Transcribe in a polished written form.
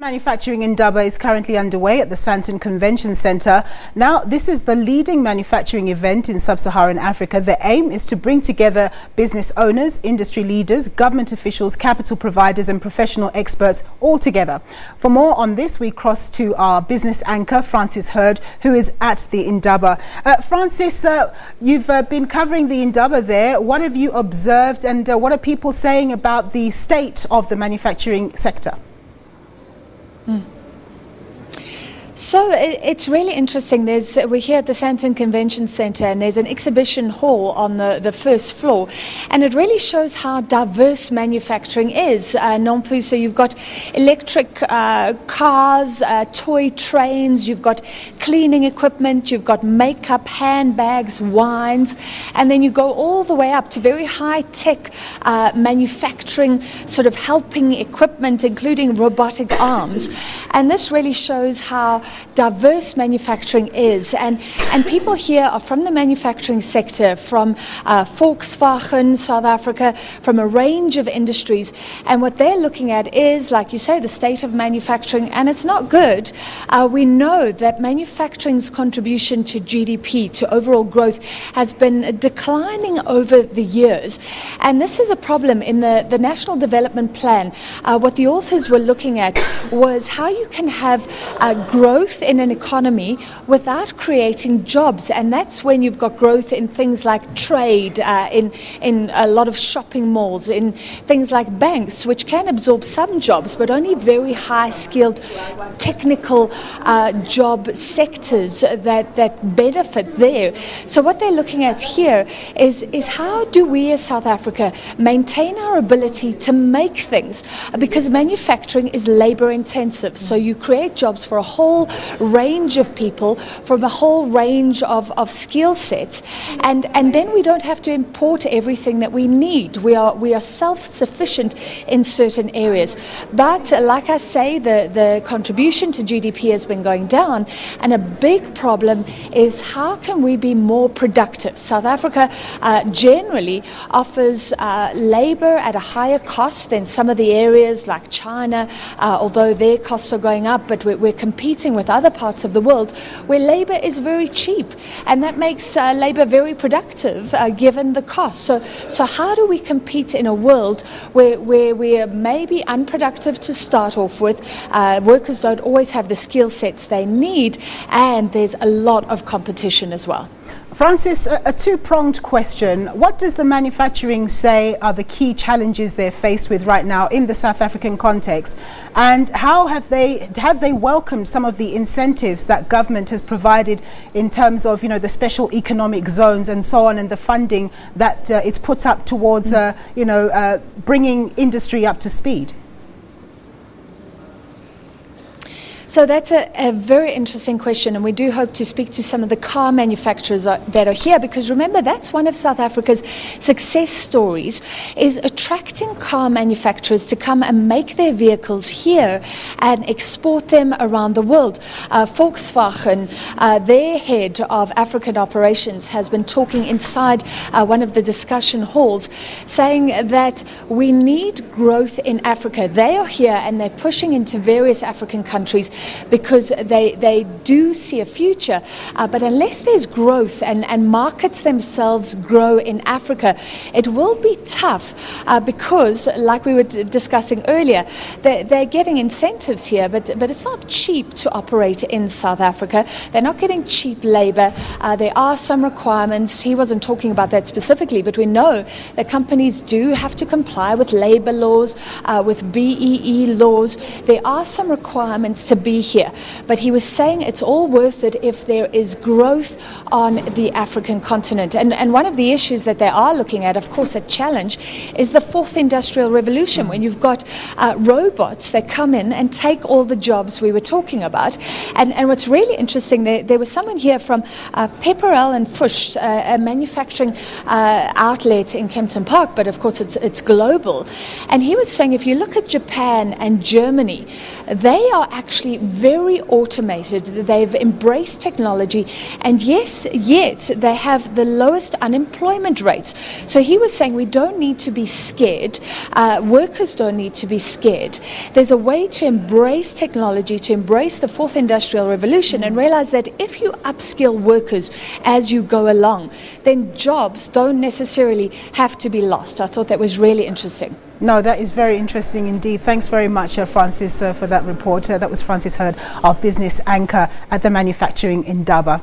Manufacturing Indaba is currently underway at the Sandton Convention Centre. Now, this is the leading manufacturing event in Sub-Saharan Africa. The aim is to bring together business owners, industry leaders, government officials, capital providers and professional experts all together. For more on this, we cross to our business anchor, Francis Hurd, who is at the Indaba. Francis, you've been covering the Indaba there. What have you observed and what are people saying about the state of the manufacturing sector? So it's really interesting. We're here at the Sandton Convention Centre and there's an exhibition hall on the first floor, and it really shows how diverse manufacturing is. Nompu, so you've got electric cars, toy trains, you've got cleaning equipment, you've got makeup, handbags, wines, and then you go all the way up to very high-tech manufacturing, sort of helping equipment, including robotic arms. And this really shows how diverse manufacturing is, and people here are from the manufacturing sector, from Volkswagen, South Africa, from a range of industries, and what they're looking at is, like you say, the state of manufacturing, and it's not good. We know that manufacturing's contribution to GDP, to overall growth, has been declining over the years, and this is a problem. In the National Development Plan, what the authors were looking at was how you can have growth in an economy without creating jobs, and that's when you've got growth in things like trade, in a lot of shopping malls, in things like banks, which can absorb some jobs, but only very high-skilled technical job sectors that benefit there. So what they're looking at here is how do we as South Africa maintain our ability to make things, because manufacturing is labor intensive, so you create jobs for a whole range of people from a whole range of skill sets, and then we don't have to import everything that we need. We are self-sufficient in certain areas, but like I say, the contribution to GDP has been going down, and a big problem is how can we be more productive. South Africa generally offers labor at a higher cost than some of the areas like China, although their costs are going up, but we're competing with other parts of the world where labor is very cheap, and that makes labor very productive given the cost. So how do we compete in a world where we are maybe unproductive to start off with, workers don't always have the skill sets they need, and there's a lot of competition as well? Francis, a two-pronged question. What does the manufacturing say are the key challenges they're faced with right now in the South African context? And how have they welcomed some of the incentives that government has provided in terms of, the special economic zones and so on, and the funding that it's put up towards, bringing industry up to speed? So that's a very interesting question, and we do hope to speak to some of the car manufacturers that are here, because remember, that's one of South Africa's success stories, is attracting car manufacturers to come and make their vehicles here and export them around the world. Volkswagen, their head of African operations, has been talking inside one of the discussion halls, saying that we need growth in Africa. They are here and they're pushing into various African countries because they do see a future, but unless there's growth and markets themselves grow in Africa, it will be tough, because, like we were discussing earlier, they're getting incentives here, but it's not cheap to operate in South Africa. They're not getting cheap labor. There are some requirements. He wasn't talking about that specifically, but we know that companies do have to comply with labor laws, with BEE laws. There are some requirements to be here, but he was saying it's all worth it if there is growth on the African continent. And one of the issues that they are looking at, of course, a challenge, is the fourth industrial revolution, when you've got robots that come in and take all the jobs we were talking about. And what's really interesting, there was someone here from Pepperell and Fuchs, a manufacturing outlet in Kempton Park, but of course it's global, and he was saying if you look at Japan and Germany, they are actually very automated. They've embraced technology. And yes, yet they have the lowest unemployment rates. So he was saying we don't need to be scared. Workers don't need to be scared. There's a way to embrace technology, to embrace the fourth industrial revolution, and realize that if you upskill workers as you go along, then jobs don't necessarily have to be lost. I thought that was really interesting. No, that is very interesting indeed. Thanks very much, Francis, for that report. That was Francis Hurd, our business anchor at the Manufacturing Indaba.